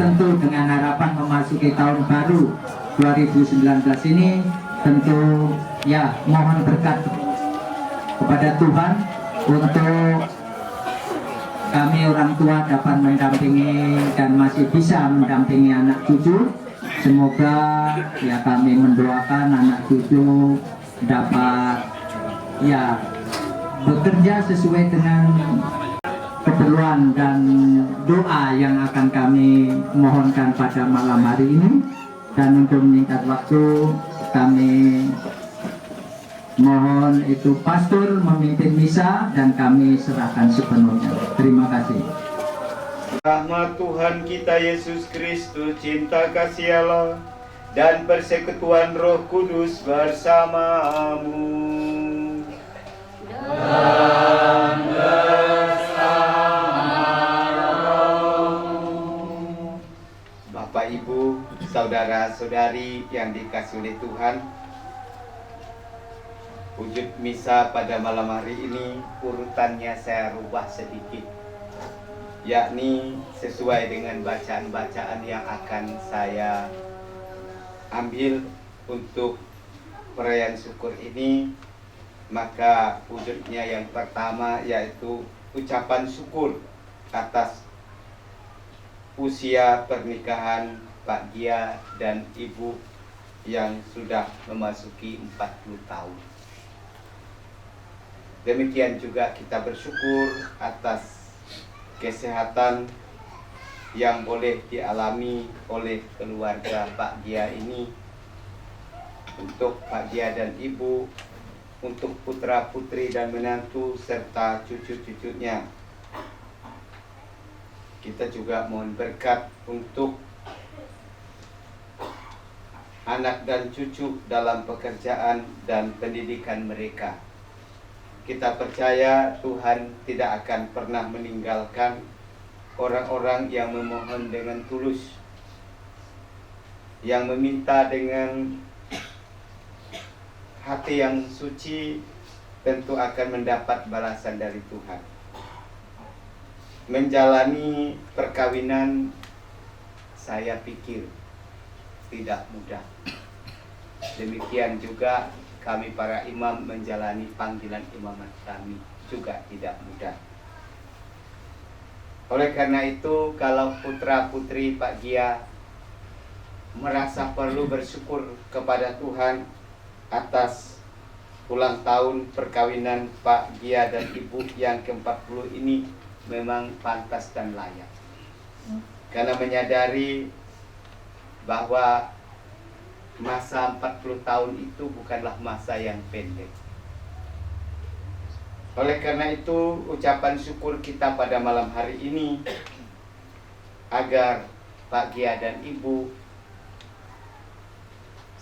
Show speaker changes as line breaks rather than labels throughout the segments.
tentu dengan harapan memasuki tahun baru 2019 ini, tentu ya mohon berkat kepada Tuhan untuk kami orang tua dapat mendampingi dan masih bisa mendampingi anak cucu. Semoga ya kami mendoakan anak cucu dapat ya bekerja sesuai dengan keperluan dan doa yang akan kami mohonkan pada malam hari ini. Dan untuk meningkat waktu, kami mohon itu pastor memimpin misa dan kami serahkan sepenuhnya. Terima kasih.
Rahmat Tuhan kita Yesus Kristus, cinta kasih Allah, dan persekutuan Roh Kudus bersamamu. Dan Bapak, Ibu, saudara-saudari yang dikasihi oleh Tuhan, wujud misa pada malam hari ini urutannya saya rubah sedikit, yakni sesuai dengan bacaan-bacaan yang akan saya ambil untuk perayaan syukur ini. Maka wujudnya yang pertama yaitu ucapan syukur atas usia pernikahan Pak Gia dan Ibu yang sudah memasuki 40 tahun. Demikian juga kita bersyukur atas kesehatan yang boleh dialami oleh keluarga Pak Gia ini, untuk Pak Gia dan Ibu, untuk putra putri dan menantu serta cucu-cucunya. Kita juga mohon berkat untuk anak dan cucu dalam pekerjaan dan pendidikan mereka. Kita percaya Tuhan tidak akan pernah meninggalkan orang-orang yang memohon dengan tulus, yang meminta dengan hati yang suci, tentu akan mendapat balasan dari Tuhan. Menjalani perkawinan, saya pikir tidak mudah. Demikian juga kami para imam menjalani panggilan imamat kami juga tidak mudah. Oleh karena itu, kalau putra putri Pak Gia merasa perlu bersyukur kepada Tuhan atas ulang tahun perkawinan Pak Gia dan Ibu yang ke-40 ini, memang pantas dan layak. Karena menyadari bahwa masa 40 tahun itu bukanlah masa yang pendek. Oleh karena itu, ucapan syukur kita pada malam hari ini agar Pak Gia dan Ibu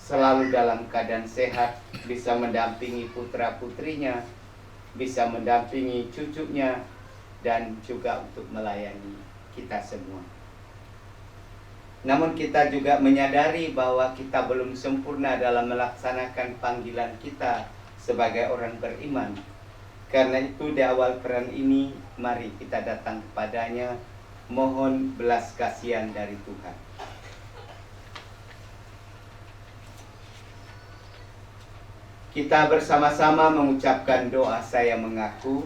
selalu dalam keadaan sehat, bisa mendampingi putra-putrinya, bisa mendampingi cucunya, dan juga untuk melayani kita semua. Namun kita juga menyadari bahwa kita belum sempurna dalam melaksanakan panggilan kita sebagai orang beriman. Karena itu di awal peran ini, mari kita datang kepadanya, mohon belas kasihan dari Tuhan. Kita bersama-sama mengucapkan doa saya mengaku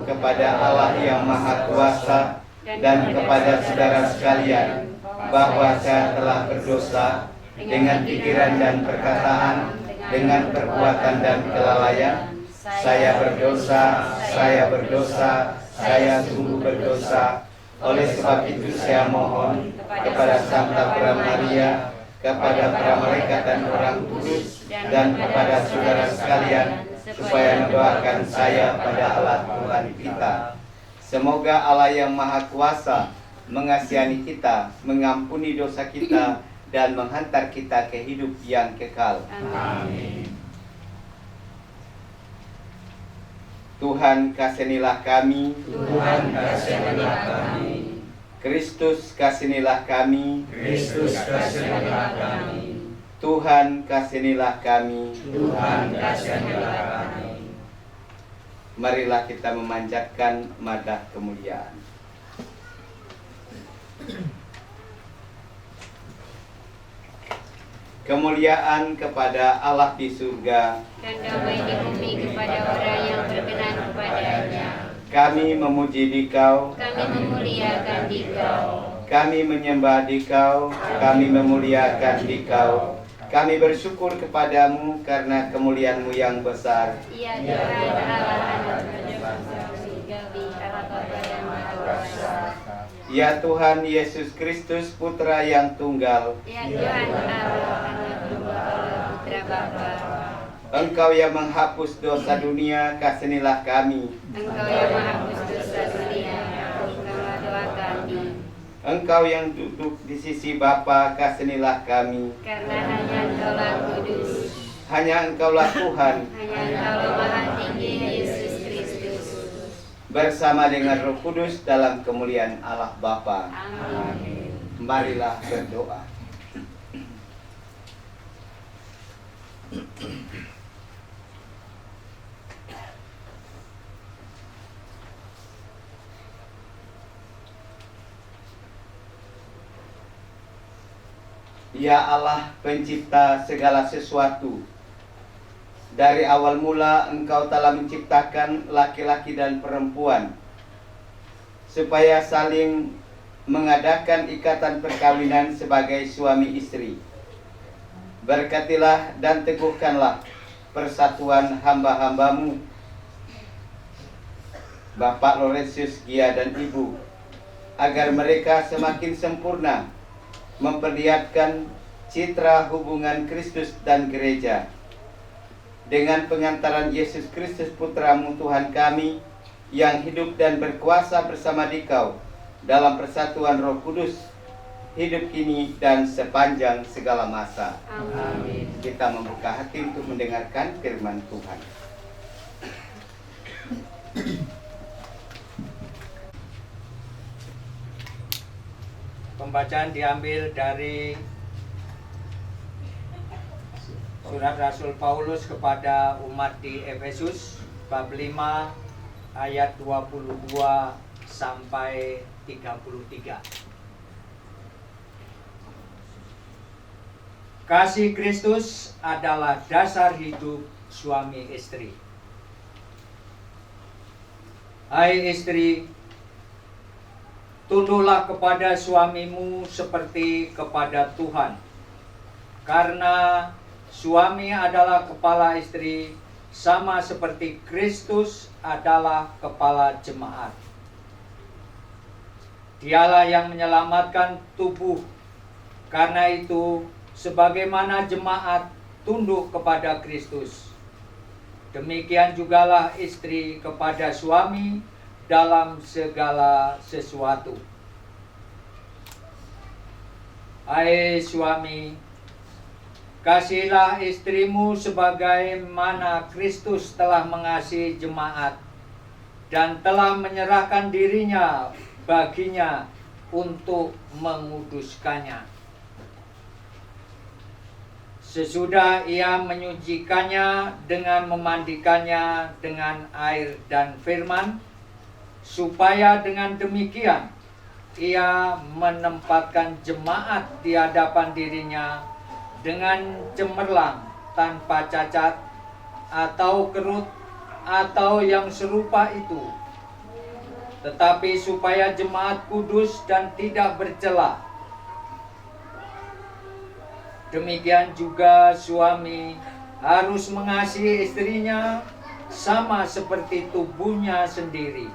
kepada Allah yang Maha Kuasa dan kepada saudara sekalian bahwa saya telah berdosa dengan pikiran dan perkataan, dengan perbuatan dan kelalaian. Saya berdosa, saya sungguh berdosa. Oleh sebab itu saya mohon kepada Santa Maria, kepada para malaikat dan orang kudus, dan kepada saudara sekalian, supaya mendoakan saya pada Allah Tuhan kita. Semoga Allah yang Maha Kuasa mengasihani kita, mengampuni dosa kita, dan menghantar kita ke hidup yang kekal. Amin. Tuhan kasihanilah kami.
Tuhan kasihanilah kami.
Kristus kasihanilah kami.
Kristus kasihanilah kami.
Tuhan kasihanilah kami.
Tuhan kasihanilah kami.
Marilah kita memanjatkan madah kemuliaan. Kemuliaan kepada Allah di surga,
dan damai di bumi kepada orang yang berkenan kepadanya.
kami memuji Dikau,
Kami memuliakan Dikau,
kami menyembah Dikau, kami memuliakan Dikau. Kami bersyukur kepadamu karena kemuliaan-Mu yang besar.
Ya Tuhan Allah anak surgawi, Allah Bapa yang Maha Kuasa.
Ya Tuhan Yesus Kristus Putra yang tunggal,
Ya Tuhan Allah anak tunggal Putra Bapa.
Engkau yang menghapus dosa dunia, kasihanilah kami.
Engkau yang menghapus dosa dunia, ampunilah doa kami.
Engkau yang duduk di sisi Bapa, kasihanilah kami.
Karena hanya Engkaulah kudus,
Hanya Engkaulah Tuhan,
hanya Engkaulah Maha Tinggi Yesus Kristus.
bersama dengan Roh Kudus dalam kemuliaan Allah Bapa.
Amin.
Marilah berdoa. Ya Allah, pencipta segala sesuatu, dari awal mula Engkau telah menciptakan laki-laki dan perempuan supaya saling mengadakan ikatan perkawinan sebagai suami istri. Berkatilah dan teguhkanlah persatuan hamba-hamba-Mu, Bapak Laurentius Gia dan Ibu, agar mereka semakin sempurna memperlihatkan citra hubungan Kristus dan gereja. Dengan pengantaran Yesus Kristus Putra-Mu Tuhan kami, yang hidup dan berkuasa bersama Dikau dalam persatuan Roh Kudus, hidup kini dan sepanjang segala masa.
Amin.
Kita membuka hati untuk mendengarkan firman Tuhan.
Pembacaan diambil dari Surat Rasul Paulus kepada umat di Efesus bab 5 ayat 22 sampai 33. Kasih Kristus adalah dasar hidup suami istri. Hai istri, tunduklah kepada suamimu seperti kepada Tuhan. Karena suami adalah kepala istri, sama seperti Kristus adalah kepala jemaat. Dialah yang menyelamatkan tubuh. Karena itu, sebagaimana jemaat tunduk kepada Kristus, demikian jugalah istri kepada suami dalam segala sesuatu. Hai suami, kasihilah istrimu sebagaimana Kristus telah mengasihi jemaat dan telah menyerahkan dirinya baginya untuk menguduskannya. Sesudah ia menyucikannya dengan memandikannya dengan air dan firman, supaya dengan demikian ia menempatkan jemaat di hadapan dirinya dengan cemerlang, tanpa cacat atau kerut atau yang serupa itu, tetapi supaya jemaat kudus dan tidak bercela. Demikian juga suami harus mengasihi istrinya sama seperti tubuhnya sendiri.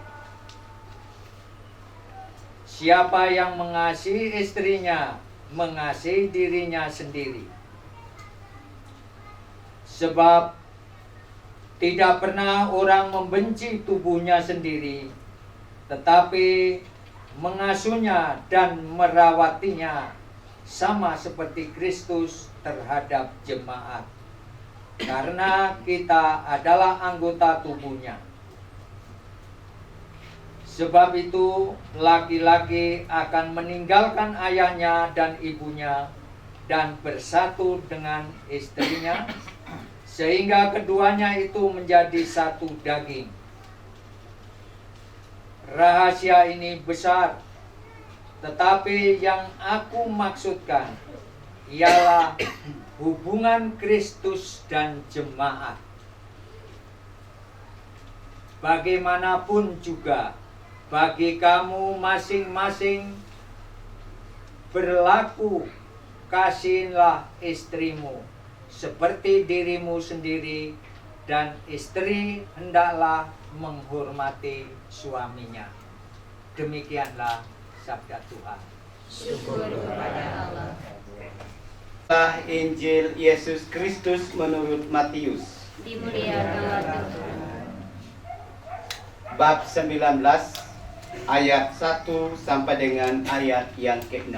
Siapa yang mengasihi istrinya, mengasihi dirinya sendiri. Sebab tidak pernah orang membenci tubuhnya sendiri, tetapi mengasuhnya dan merawatinya sama seperti Kristus terhadap jemaat. Karena kita adalah anggota tubuhnya. Sebab itu laki-laki akan meninggalkan ayahnya dan ibunya dan bersatu dengan istrinya, sehingga keduanya itu menjadi satu daging. Rahasia ini besar, Tetapi yang aku maksudkan ialah hubungan Kristus dan jemaat. Bagaimanapun juga, bagi kamu masing-masing berlaku, kasihilah istrimu seperti dirimu sendiri, dan istri hendaklah menghormati suaminya. Demikianlah sabda Tuhan.
Syukur kepada Allah.
Injil Yesus Kristus menurut Matius.
Dimuliakanlah Tuhan.
Bab 19 ayat 1 sampai dengan ayat yang ke-6.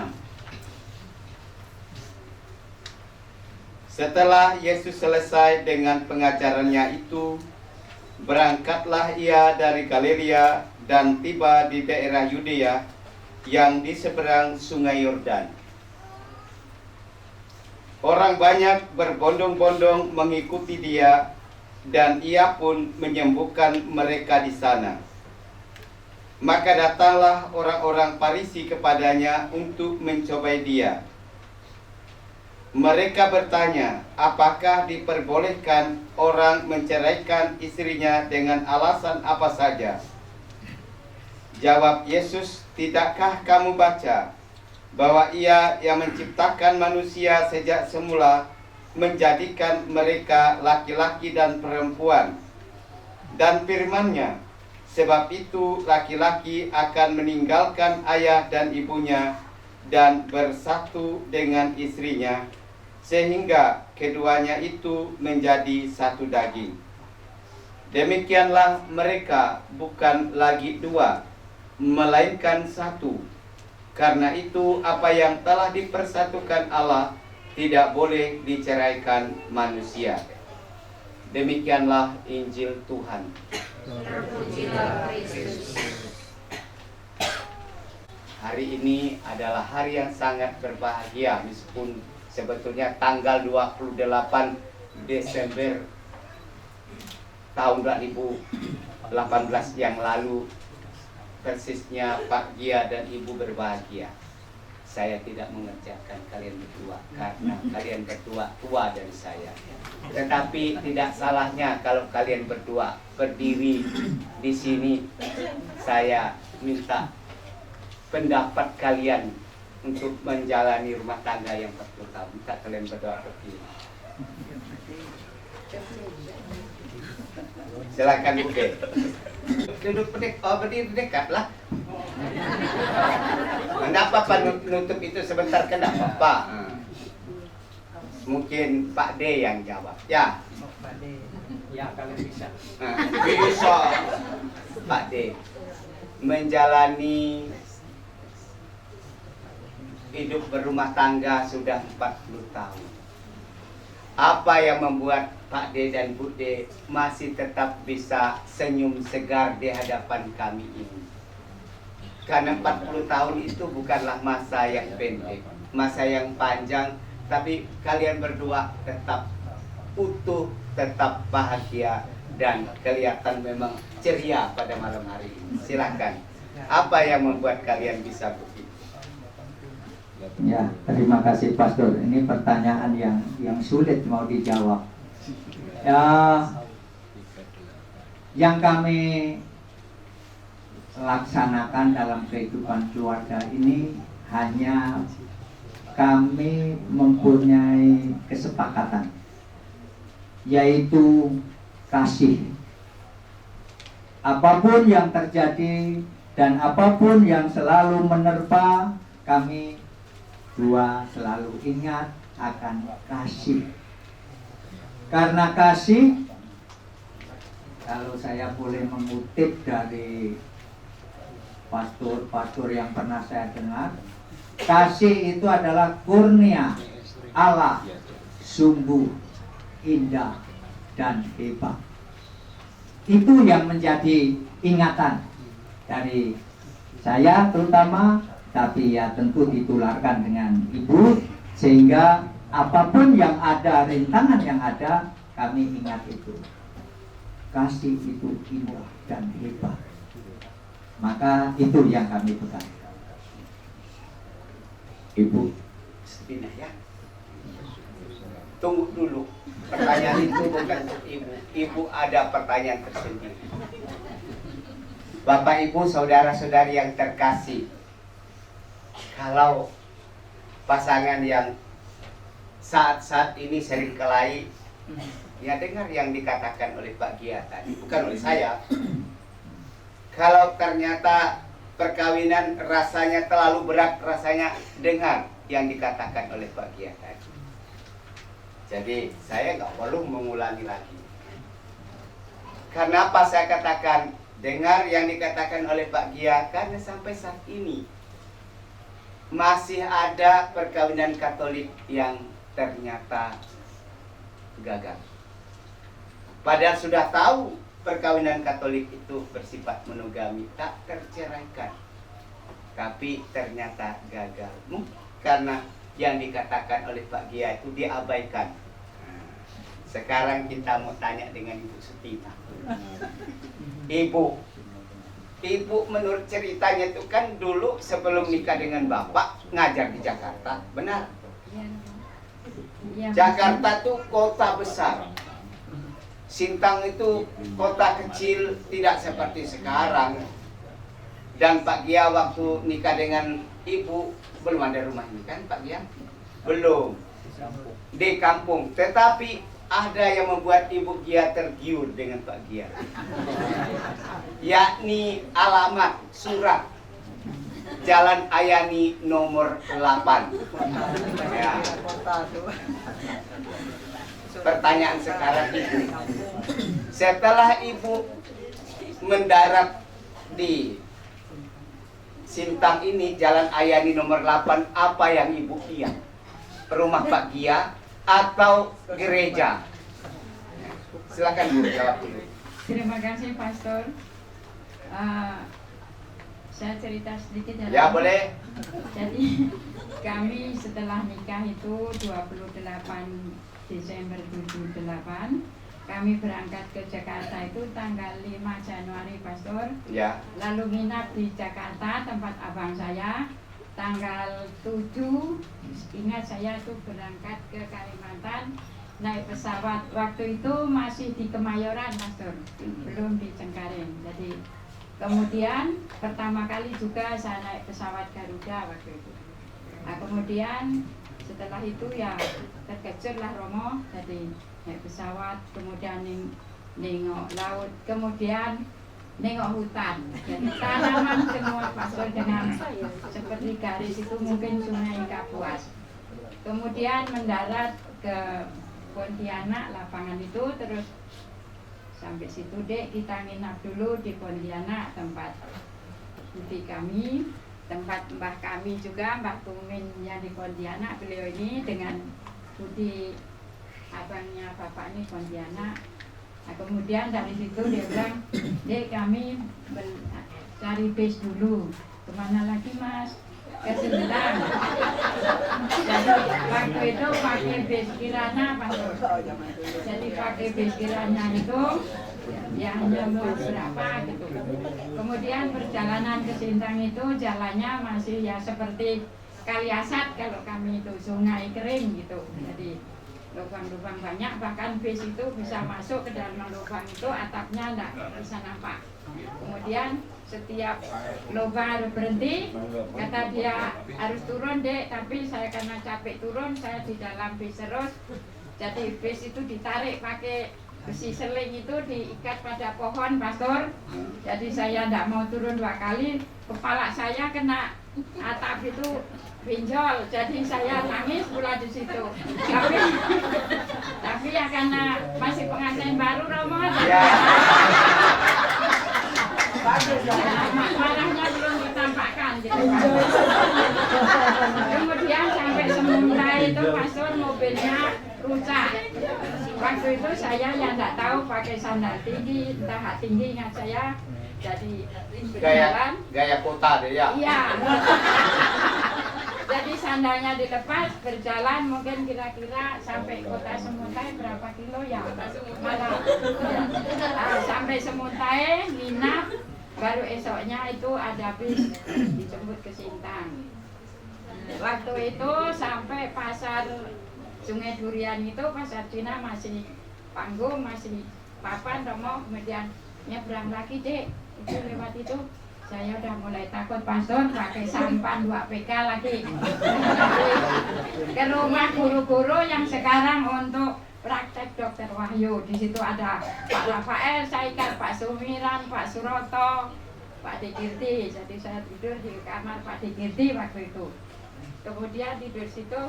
Setelah Yesus selesai dengan pengajarannya itu, berangkatlah ia dari Galilea dan tiba di daerah Yudea yang di seberang sungai Yordan. Orang banyak berbondong-bondong mengikuti dia, dan ia pun menyembuhkan mereka di sana. Maka datanglah orang-orang Farisi kepadanya untuk mencobai dia. Mereka bertanya, apakah diperbolehkan orang menceraikan istrinya dengan alasan apa saja? Jawab Yesus, tidakkah kamu baca bahwa Ia yang menciptakan manusia sejak semula menjadikan mereka laki-laki dan perempuan, dan firman-Nya, sebab itu laki-laki akan meninggalkan ayah dan ibunya dan bersatu dengan istrinya, sehingga keduanya itu menjadi satu daging. Demikianlah mereka bukan lagi dua, melainkan satu. Karena itu apa yang telah dipersatukan Allah tidak boleh diceraikan manusia. Demikianlah Injil Tuhan.
Terpujilah Kristus.
Hari ini adalah hari yang sangat berbahagia, meskipun sebetulnya tanggal 28 Desember tahun 2018 yang lalu, persisnya Pak Gia dan Ibu berbahagia. Saya tidak mengerjakan kalian berdua karena kalian berdua tua dari saya. Tetapi tidak salahnya kalau kalian berdua berdiri di sini. Saya minta pendapat kalian untuk menjalani rumah tangga yang 40 tahun. Minta kalian berdoa berdiri. Silakan Bude. Duduk berdiri dekat lah. Enggak apa-apa nutup itu sebentar, kan enggak apa-apa. Mungkin Pak D yang jawab. Ya.
Pak D, ya kalian bisa.
Bisa. Pak D. Menjalani hidup berumah tangga sudah 40 tahun. Apa yang membuat Pak D dan Bu D masih tetap bisa senyum segar di hadapan kami ini? Karena 40 tahun itu bukanlah masa yang pendek, masa yang panjang, tapi kalian berdua tetap utuh, tetap bahagia, dan kelihatan memang ceria pada malam hari ini. Silakan. Apa yang membuat kalian bisa begitu?
Ya, terima kasih Pastor. Ini pertanyaan yang sulit mau dijawab. Ya, yang kami laksanakan dalam kehidupan keluarga ini hanya kami mempunyai kesepakatan, yaitu kasih. Apapun yang terjadi dan apapun yang selalu menerpa, kami dua selalu ingat akan kasih. Karena kasih, kalau saya boleh mengutip dari pastor yang pernah saya dengar, kasih itu adalah kurnia Allah, sungguh indah dan hebat. Itu yang menjadi ingatan dari saya terutama, tapi ya tentu ditularkan dengan Ibu, sehingga apapun yang ada, rintangan yang ada, kami ingat itu. Kasih itu indah dan hebat. Maka itu yang kami pegang.
Ibu Sepina ya. Tunggu dulu. Pertanyaan itu bukan untuk ibu. Ibu ada pertanyaan tersendiri. Bapak Ibu, saudara-saudari yang terkasih, kalau pasangan yang saat-saat ini sering kelahi, ya dengar yang dikatakan oleh Pak Gia tadi, bukan oleh saya. Kalau ternyata perkawinan rasanya terlalu berat, rasanya dengar yang dikatakan oleh Pak Gia tadi. Jadi saya nggak perlu mengulangi lagi. Karena apa saya katakan dengar yang dikatakan oleh Pak Gia? Karena sampai saat ini masih ada perkawinan Katolik yang ternyata gagal. Padahal sudah tahu perkawinan Katolik itu bersifat monogami, tak terceraikan, tapi ternyata gagal. Karena yang dikatakan oleh Pak Gia itu diabaikan. Sekarang kita mau tanya dengan Ibu Sepina. Ibu menurut ceritanya itu kan dulu sebelum nikah dengan Bapak ngajar di Jakarta, benar?
Ya,
Jakarta tuh kota besar. Sintang itu kota kecil, tidak seperti sekarang. Dan Pak Gia waktu nikah dengan Ibu belum ada rumah ini kan Pak Gia? Belum. Di kampung. Tetapi ada yang membuat Ibu Gia tergiur dengan Pak Gia. Yakni alamat surat Jalan Ayani nomor 8. Ya. Pertanyaan sekarang Ibu, setelah Ibu mendarat di Sintang ini, Jalan Ayani nomor 8, apa yang Ibu lihat? Rumah Pak Gia atau gereja? Silakan Bu, jawab dulu.
terima kasih Pastor. Saya cerita sedikit
Ya boleh.
Jadi kami setelah nikah itu 28 Desember 78, kami berangkat ke Jakarta itu tanggal 5 Januari Pastor.
Ya.
Lalu nginap di Jakarta tempat abang saya. Tanggal 7 ingat saya tuh berangkat ke Kalimantan naik pesawat. Waktu itu masih di Kemayoran Pastor, belum di Cengkareng. Jadi kemudian pertama kali juga saya naik pesawat Garuda waktu itu. Nah, kemudian setelah itu ya terkejutlah Romo, jadi naik pesawat, kemudian nengok laut, kemudian nengok hutan. Jadi tanaman semua Pastor dengan seperti garis itu mungkin Sungai Kapuas. Kemudian mendarat ke Pontianak, lapangan itu, terus sampai situ dek kita nginap dulu di Pontianak, tempat budi kami, tempat mbah kami juga, Mbah Tumin yang di Pontianak. Beliau ini dengan budi abangnya bapak ini Pontianak. Nah, kemudian dari situ dia bilang, dek kami cari bis dulu. Kemana lagi Mas? Ke Sintang. Jadi waktu itu pakai bis Kirana Pastor. Jadi pakai bis Kirana itu ya hanya buat berapa gitu. Kemudian perjalanan ke Sintang itu jalannya masih ya seperti Kaliasat kalau kami itu, sungai kering gitu. Jadi lubang-lubang banyak, bahkan bis itu bisa masuk ke dalam lubang itu, atapnya enggak bisa nampak. Kemudian setiap lubang harus berhenti, kata dia harus turun dek, tapi saya karena capek turun, saya di dalam bis terus. Jadi bis itu ditarik pakai besi seling itu diikat pada pohon Pastor. Jadi saya tidak mau turun 2 kali, kepala saya kena atap itu pinjol, jadi saya nangis pula di situ. Tapi ya karena masih pengantin baru Romo, marahnya belum ditampakkan gitu. Kemudian sampai Semuntai itu Pastor mobilnya rusak. Waktu itu saya yang tidak tahu pakai sandal tinggi, entah hak tinggi ingat saya. Jadi berjalan
gaya kota deh ya.
Iya. Jadi sandalnya dilepas, berjalan mungkin kira-kira sampai kota Semuntai berapa kilo ya? Malah sampai Semuntai nginap, baru esoknya itu ada bis dijemput ke Sintang. Waktu itu sampai pasar Sungai Durian itu pasar Cina masih panggung, masih papan, Romo, kemudian nyebrang lagi dek, itu lewat itu saya udah mulai takut pastor pakai sampan 2 PK lagi. Ke rumah guru-guru yang sekarang untuk praktek dokter Wahyu. Di situ ada Pak Rafael, Saikar, Pak Sumiran, Pak Suroto, Pak Dikirti. Jadi saya tidur di kamar Pak Dikirti waktu itu. Kemudian tidur situ,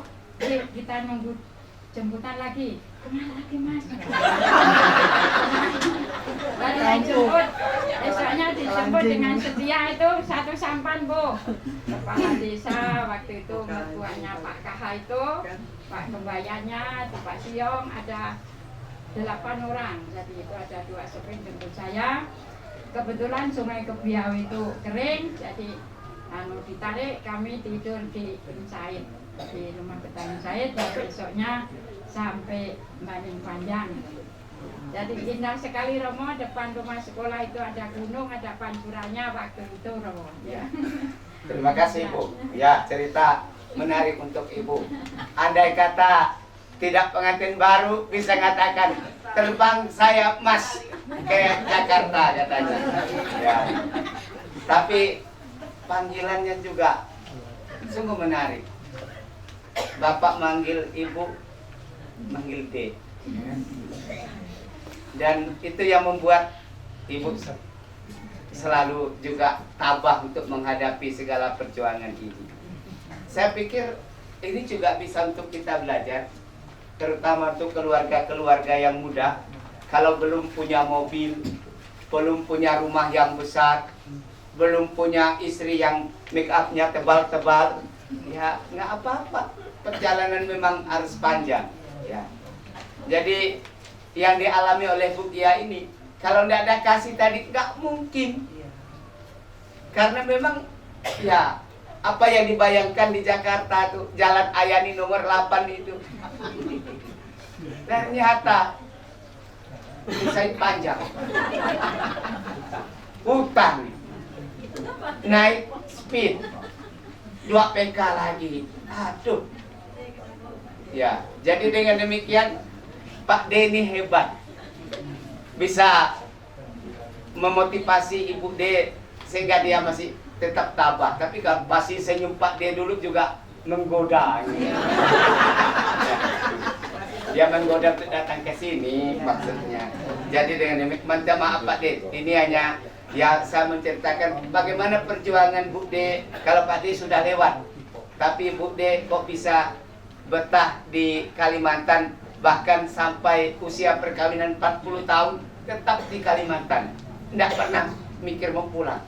kita nunggu jemputan lagi. Kemana lagi mas? Lalu dijemput, esoknya dijemput dengan setia itu 1 sampan Bu. Kepala desa waktu itu mertuanya Pak KH itu, Pak Kembayanya, Pak Siong, ada 8 orang. Jadi itu ada 2 sopir jemput saya. Kebetulan Sungai Kebiau itu kering, jadi ditarik, kami tidur di Said, di rumah petani Said, dan besoknya sampai Banding Panjang. Jadi indah sekali Romo, depan rumah sekolah itu ada gunung, ada pancurannya waktu itu Romo. Ya.
Terima kasih Bu. Ya, cerita menarik untuk Ibu. Andai kata tidak pengantin baru bisa katakan terbang sayap Mas ke Jakarta katanya. Ya. Tapi panggilannya juga sungguh menarik. Bapak manggil Ibu, manggil D. Dan itu yang membuat Ibu selalu juga tabah untuk menghadapi segala perjuangan ini. Saya pikir ini juga bisa untuk kita belajar, terutama untuk keluarga-keluarga yang muda. Kalau belum punya mobil, belum punya rumah yang besar, belum punya istri yang make upnya tebal-tebal, ya nggak apa-apa. Perjalanan memang harus panjang. Ya. Jadi yang dialami oleh Bu Kia ini, kalau tidak ada kasih tadi nggak mungkin. Karena memang ya apa yang dibayangkan di Jakarta tuh Jalan Ayani nomor 8 itu. Dan ternyata saya panjang. Hutan. Naik speed 2 PK lagi. Aduh. Ya, jadi dengan demikian Pak D ini hebat, bisa memotivasi Ibu D sehingga dia masih tetap tabah. Tapi kalau pasti senyum Pak D dulu juga menggoda. Dia menggoda untuk datang ke sini maksudnya. Jadi dengan demikian, maaf Pak D, ini hanya ya saya menceritakan bagaimana perjuangan Bu D kalau Pak D sudah lewat. Tapi Bu D kok bisa betah di Kalimantan, bahkan sampai usia perkawinan 40 tahun tetap di Kalimantan, tidak pernah mikir mau pulang.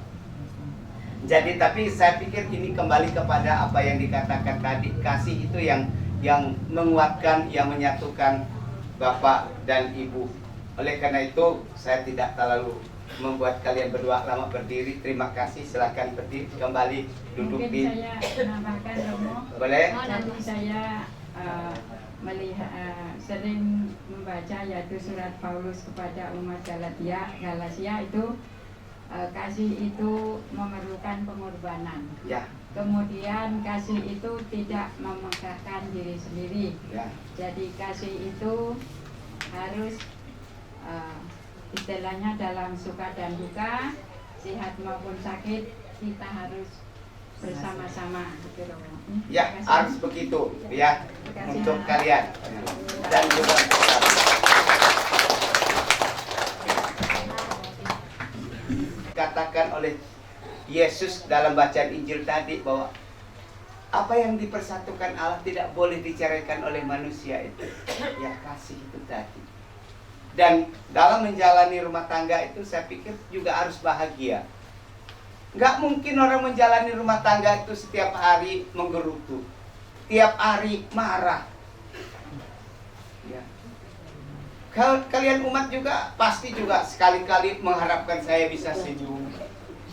Jadi tapi saya pikir ini kembali kepada apa yang dikatakan tadi, kasih itu yang menguatkan, yang menyatukan Bapak dan Ibu. Oleh karena itu saya tidak terlalu membuat kalian berdua lama berdiri. Terima kasih, silakan berdiri kembali, duduk.
Mungkin
di
saya menambahkan Romo.
Boleh?
Jadi saya melihat sering membaca yaitu surat Paulus kepada umat Galatia itu kasih itu memerlukan pengorbanan.
Ya.
Kemudian kasih itu tidak memegahkan diri sendiri.
Ya.
Jadi kasih itu harus istilahnya dalam suka dan duka, sehat maupun sakit, kita harus bersama-sama gitu loh.
Ya, harus begitu ya untuk kalian dan juga katakan oleh Yesus dalam bacaan Injil tadi bahwa apa yang dipersatukan Allah tidak boleh diceraikan oleh manusia itu. Ya, kasih itu tadi. Dan dalam menjalani rumah tangga itu saya pikir juga harus bahagia. Nggak mungkin orang menjalani rumah tangga itu setiap hari menggerutu, tiap hari marah. Ya. Kalian umat juga pasti juga sekali-kali mengharapkan saya bisa senyum.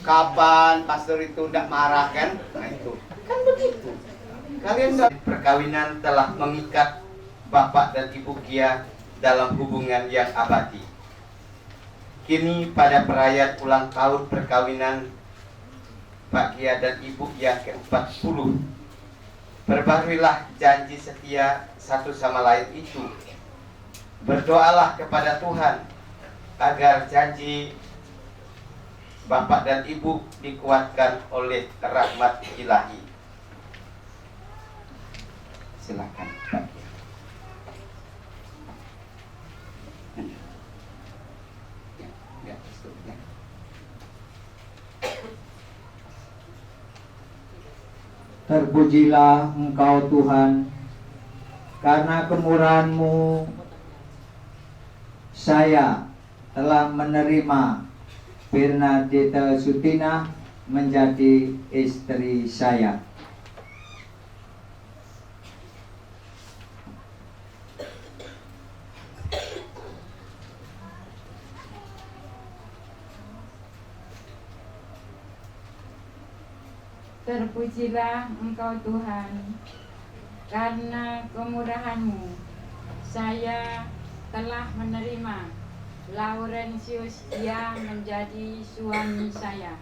Kapan pastor itu tidak marah kan? Nah itu kan begitu. Kalian perkawinan telah mengikat Bapak dan Ibu Kia dalam hubungan yang abadi. Kini pada perayaan ulang tahun perkawinan Pak Kia dan Ibu yang ke-40, Perbaharuilah janji setia satu sama lain itu. Berdoalah kepada Tuhan agar janji Bapak dan Ibu dikuatkan oleh rahmat ilahi. Silakan Pak.
Terpujilah Engkau Tuhan, karena kemurahan-Mu saya telah menerima Bernadetta Sutina menjadi istri saya.
Terpujilah Engkau Tuhan, karena kemurahan-Mu saya telah menerima Laurentius dia menjadi suami saya.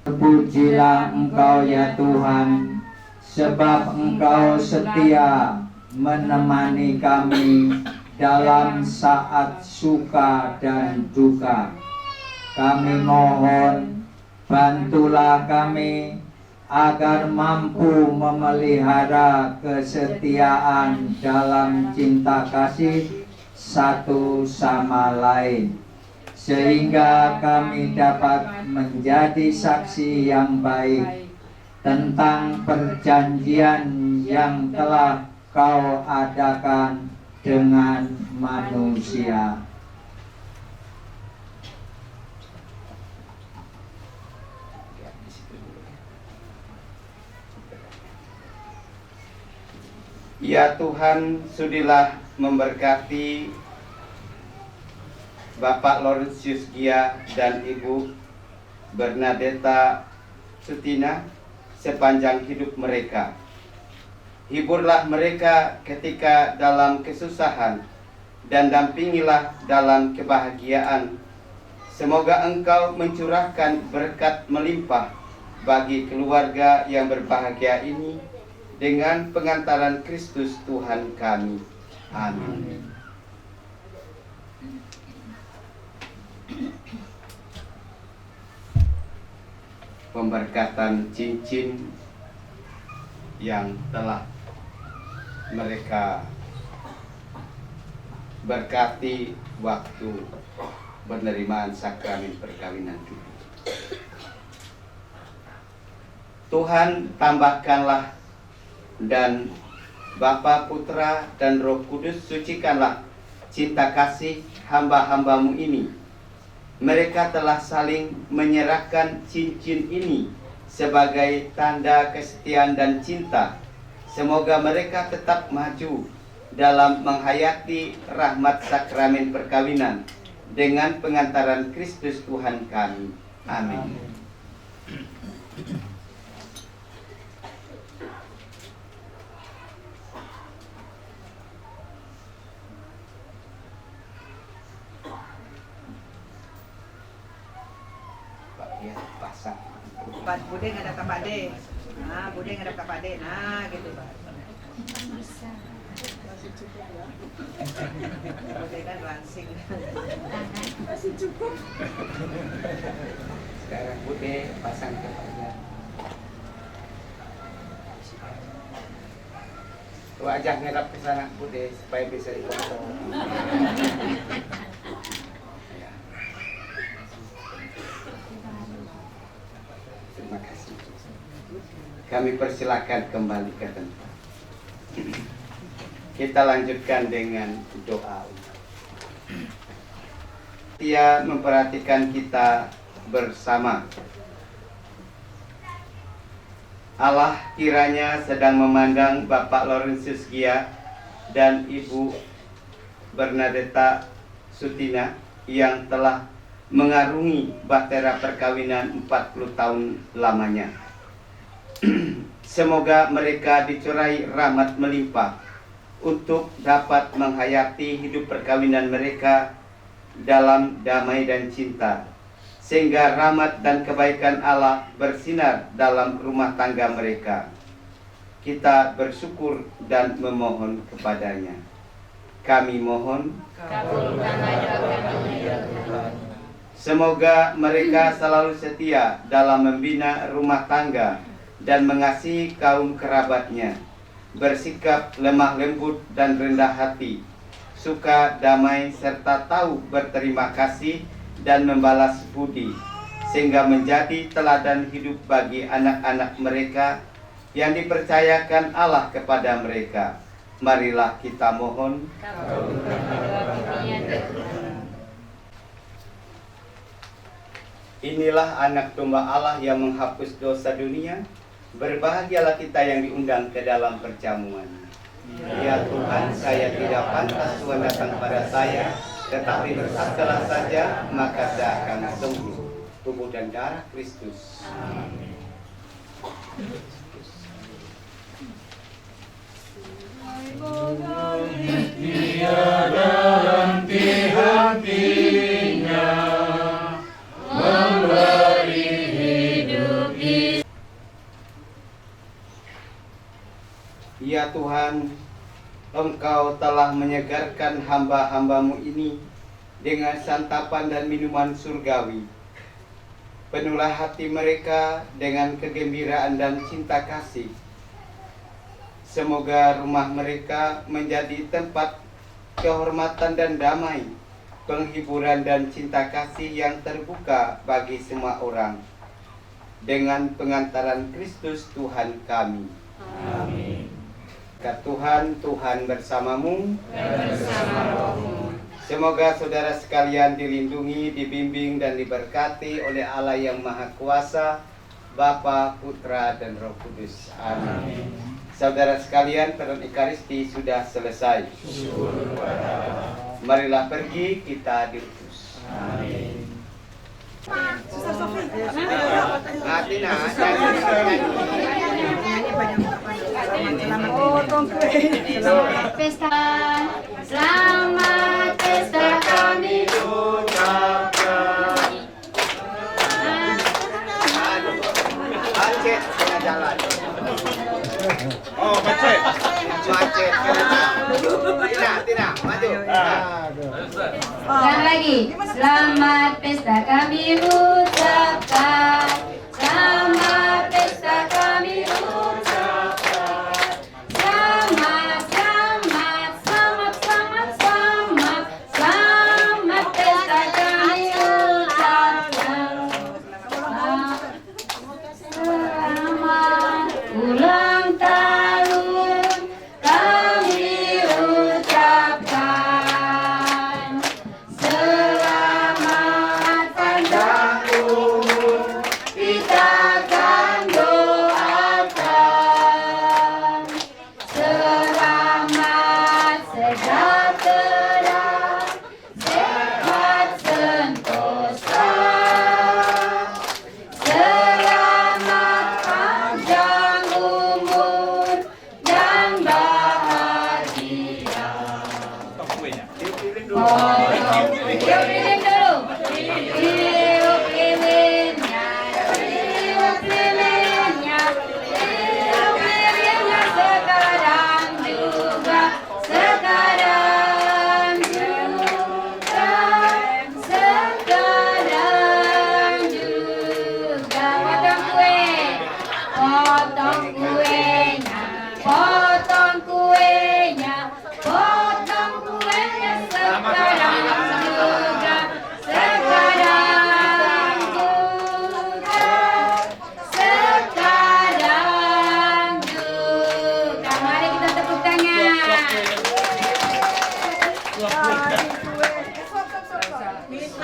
Terpujilah Engkau ya Tuhan, sebab Engkau setia menemani kami dalam saat suka dan duka. Kami mohon, bantulah kami agar mampu memelihara kesetiaan dalam cinta kasih satu sama lain, sehingga kami dapat menjadi saksi yang baik tentang perjanjian yang telah Kau adakan dengan manusia.
Ya Tuhan, sudilah memberkati Bapak Laurentius Gia dan Ibu Bernadetta Sutina sepanjang hidup mereka. Hiburlah mereka ketika dalam kesusahan dan dampingilah dalam kebahagiaan. Semoga Engkau mencurahkan berkat melimpah bagi keluarga yang berbahagia ini dengan pengantaran Kristus Tuhan kami. Amin. Pemberkatan cincin yang telah mereka berkati waktu penerimaan sakramen perkawinan dulu. Tuhan tambahkanlah, dan Bapa, Putra, dan Roh Kudus sucikanlah cinta kasih hamba-hambamu ini. Mereka telah saling menyerahkan cincin ini sebagai tanda kesetiaan dan cinta. Semoga mereka tetap maju dalam menghayati rahmat sakramen perkawinan dengan pengantaran Kristus Tuhan kami. Amin.
Bude ngadap ke Pak De. Nah, Bude ngadap ke Pak De. Nah, gitu. Bude kan langsing.
Masih cukup.
Sekarang Bude pasang kepada. Wajah ngadap ke sana Bude supaya bisa difoto. Terima kasih. Kami persilakan kembali ke tempat. Kita lanjutkan dengan doa. Dia memperhatikan kita bersama. Allah kiranya sedang memandang Bapak Laurentius Gia dan Ibu Bernadetta Sutina yang telah mengarungi bahtera perkawinan 40 tahun lamanya. Semoga mereka dicurahi rahmat melimpah untuk dapat menghayati hidup perkawinan mereka dalam damai dan cinta, sehingga rahmat dan kebaikan Allah bersinar dalam rumah tangga mereka. Kita bersyukur dan memohon kepadanya. Kami mohon, semoga mereka selalu setia dalam membina rumah tangga dan mengasihi kaum kerabatnya, bersikap lemah lembut dan rendah hati, suka damai serta tahu berterima kasih dan membalas budi, sehingga menjadi teladan hidup bagi anak-anak mereka yang dipercayakan Allah kepada mereka. Marilah kita mohon. Inilah anak domba Allah yang menghapus dosa dunia. Berbahagialah kita yang diundang ke dalam perjamuan. Ya Tuhan, saya tidak pantas Tuhan datang pada saya, tetapi bersabdalah saja, maka saya akan sembuh. Tubuh dan darah Kristus. Amin.
Tiada henti-hentinya memberi hidup.
Ya Tuhan, Engkau telah menyegarkan hamba-hambamu ini dengan santapan dan minuman surgawi. Penuhlah hati mereka dengan kegembiraan dan cinta kasih. Semoga rumah mereka menjadi tempat kehormatan dan damai, penghiburan dan cinta kasih yang terbuka bagi semua orang. Dengan pengantaran Kristus Tuhan kami. Amin. Tuhan, Tuhan bersamamu. Dan bersama rohmu. Semoga saudara sekalian dilindungi, dibimbing dan diberkati oleh Allah yang Maha Kuasa, Bapa, Putra dan Roh Kudus. Amin. Saudara sekalian, peron Ekaristi sudah selesai. Marilah pergi, kita diutus. Amin.
Pesta, selamat pesta kami ucapkan.
Macet tengah jalan.
Oh, macet.
Macet. Tidak, maju.
Ulang lagi. Selamat pesta kami ucapkan. Selamat pesta kami ucapkan. Selamat, selamat, selamat, selamat, selamat, selamat pesta kami ucapkan. Selamat ulang tahun kami ucapkan. Selamat panjang umur kita akan doakan. Selamat sejahtera, sehat sentosa. Selamat panjang umur dan bahagia. Tiup lilin dulu. Tiup lilinnya, tiup lilinnya, tiup lilinnya sekarang juga, sekarang juga, sekarang juga. Potong kuenya, potong kuenya, potong kuenya sekarang juga, sekarang juga, sekarang juga. Mari kita tepuk tangan.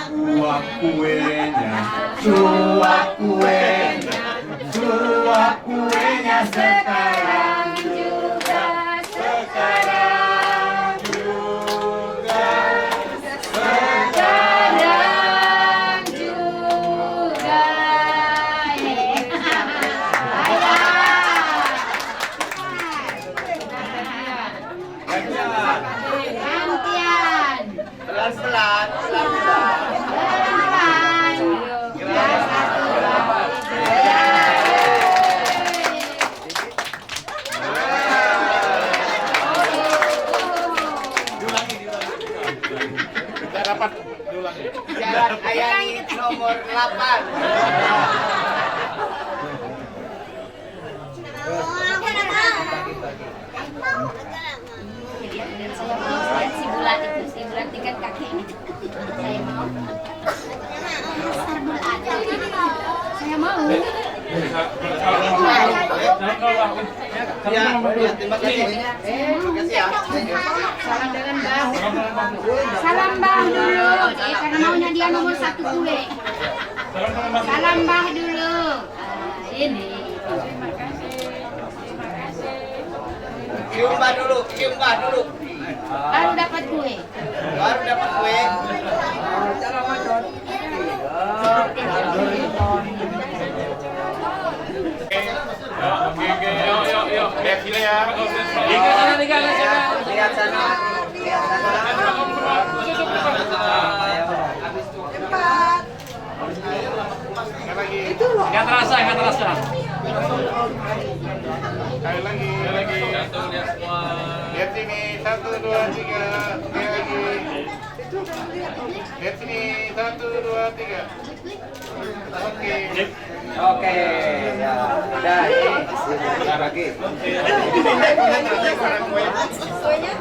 Suap kuenya, suap kuenya, suap kuenya
Sekarang juga, sekarang
juga.
sekarang juga. Gantian.
Pelan-pelan.
Pelan-pelan. Saya mau lihat si bulan itu, si bulan tingkat kakeknya. Saya mau. Saya mau.
Terima kasih. Terima kasih ya.
Salam Bang dulu, karena maunya dia nomor 1 kue. Salam Bang dulu. Ini.
Terima kasih. Terima kasih.
Cium Mbah dulu, cium Mbah dulu.
Baru dapat kue.
Baru dapat kue.
Yuk. Lihat sini ya.
Lihat sana. Lihat sana.
Nggak terasa. Sekali lagi. Lihat sini, 1, 2, 3. Sekali lagi. Lihat sini, 1, 2, 3. Oke.
Oke, ya, udah ini. Udah lagi.
Kuenya?